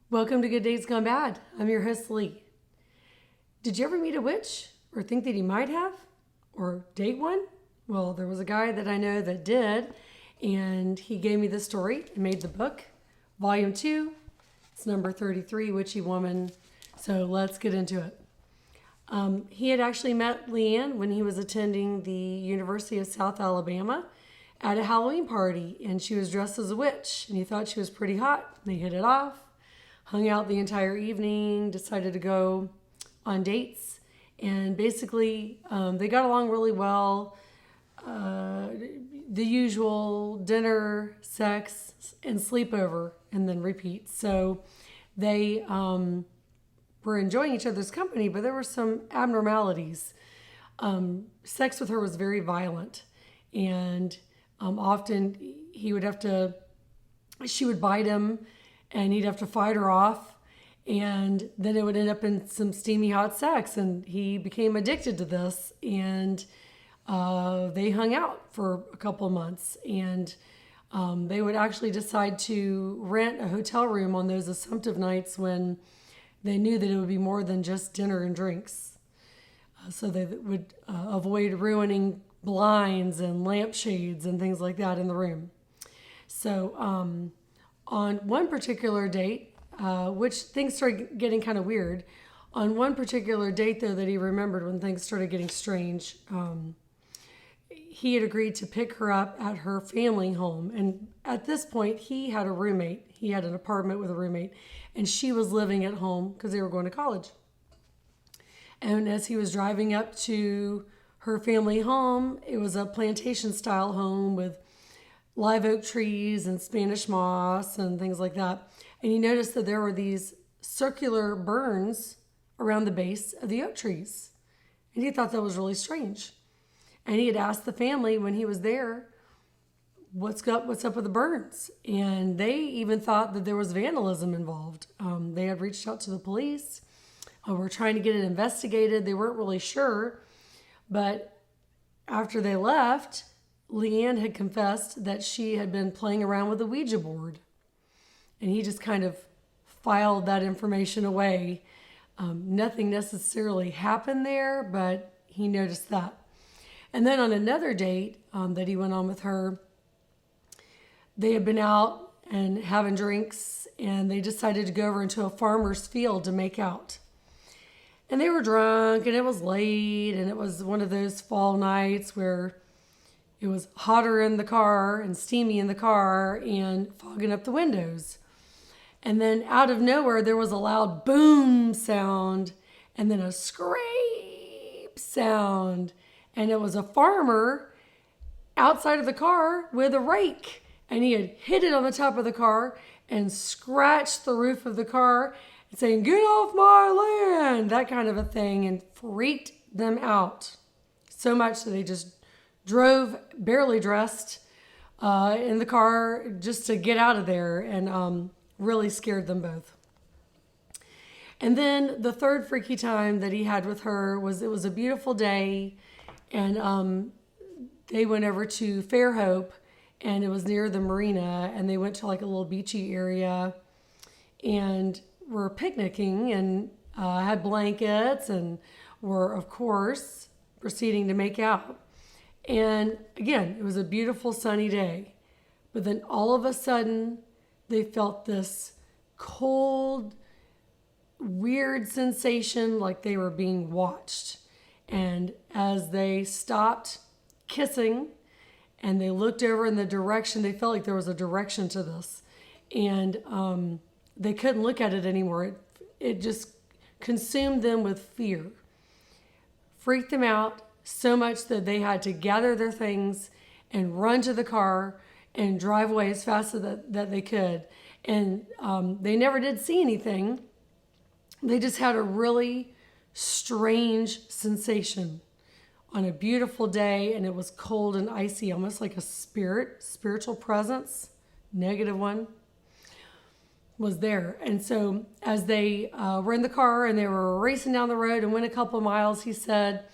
Welcome to Good Days Gone Bad. I'm your host, Lee. Did you ever meet a witch or think that you might have or date one? Well, there was a guy that I know that did, and he gave me the story and made the book, Volume 2. It's number 33, Witchy Woman. So let's get into it. He had actually met Leanne when he was attending the University of South Alabama at a Halloween party, and she was dressed as a witch, and he thought she was pretty hot. They hit it off. Hung out the entire evening, decided to go on dates, and basically they got along really well. The usual dinner, sex, and sleepover, and then repeat. So they were enjoying each other's company, but there were some abnormalities. Sex with her was very violent, and often she would bite him, and he'd have to fight her off, and then it would end up in some steamy hot sex, and he became addicted to this, and they hung out for a couple of months, and they would actually decide to rent a hotel room on those assumptive nights when they knew that it would be more than just dinner and drinks. So they would avoid ruining blinds and lampshades and things like that in the room. So on one particular date, which things started getting kind of weird. On one particular date, though, that he remembered when things started getting strange, he had agreed to pick her up at her family home. And at this point, he had a roommate. He had an apartment with a roommate, and she was living at home because they were going to college. And as he was driving up to her family home, it was a plantation-style home with live oak trees and Spanish moss and things like that. And he noticed that there were these circular burns around the base of the oak trees. And he thought that was really strange. And he had asked the family when he was there, what's up with the burns? And they even thought that there was vandalism involved. They had reached out to the police, were trying to get it investigated. They weren't really sure. But after they left, Leanne had confessed that she had been playing around with a Ouija board, and he just kind of filed that information away. Nothing necessarily happened there, but he noticed that. And then on another date that he went on with her, they had been out and having drinks, and they decided to go over into a farmer's field to make out. And they were drunk, and it was late, and it was one of those fall nights where it was hotter in the car and steamy in the car and fogging up the windows. And then out of nowhere, there was a loud boom sound and then a scrape sound. And it was a farmer outside of the car with a rake. And he had hit it on the top of the car and scratched the roof of the car and saying, "Get off my land," that kind of a thing, and freaked them out so much that they just drove barely dressed in the car just to get out of there, and really scared them both. And then the third freaky time that he had with her was, it was a beautiful day, and they went over to Fairhope, and it was near the marina, and they went to like a little beachy area and were picnicking, and had blankets, and were, of course, proceeding to make out. And again, it was a beautiful sunny day. But then all of a sudden, they felt this cold, weird sensation like they were being watched. And as they stopped kissing and they looked over in the direction, they felt like there was a direction to this. And they couldn't look at it anymore. It just consumed them with fear, freaked them out so much that they had to gather their things and run to the car and drive away as fast as that they could. And they never did see anything. They just had a really strange sensation on a beautiful day, and it was cold and icy, almost like a spiritual presence, negative one, was there. And so as they were in the car and they were racing down the road and went a couple of miles, he said,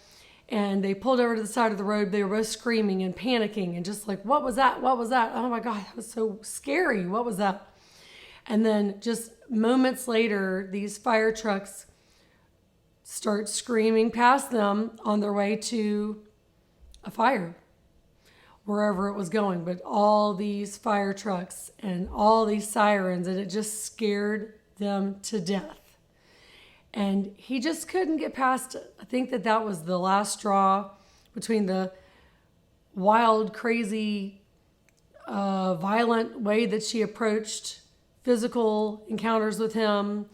and they pulled over to the side of the road. They were both screaming and panicking and just like, what was that? What was that? Oh my God, that was so scary. What was that? And then just moments later, these fire trucks start screaming past them on their way to a fire, wherever it was going. But all these fire trucks and all these sirens, and it just scared them to death. And he just couldn't get past it. I think that was the last straw between the wild, crazy, violent way that she approached physical encounters with him,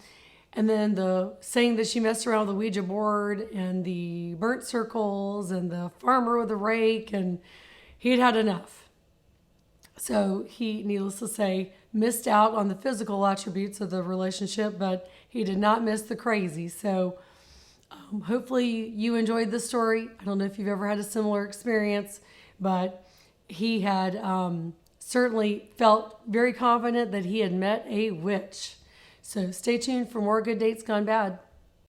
and then the saying that she messed around with the Ouija board and the burnt circles and the farmer with a rake, and he'd had enough. So he, needless to say, missed out on the physical attributes of the relationship, but he did not miss the crazy. So hopefully you enjoyed this story. I don't know if you've ever had a similar experience, but he had certainly felt very confident that he had met a witch. So stay tuned for more Good Dates Gone Bad.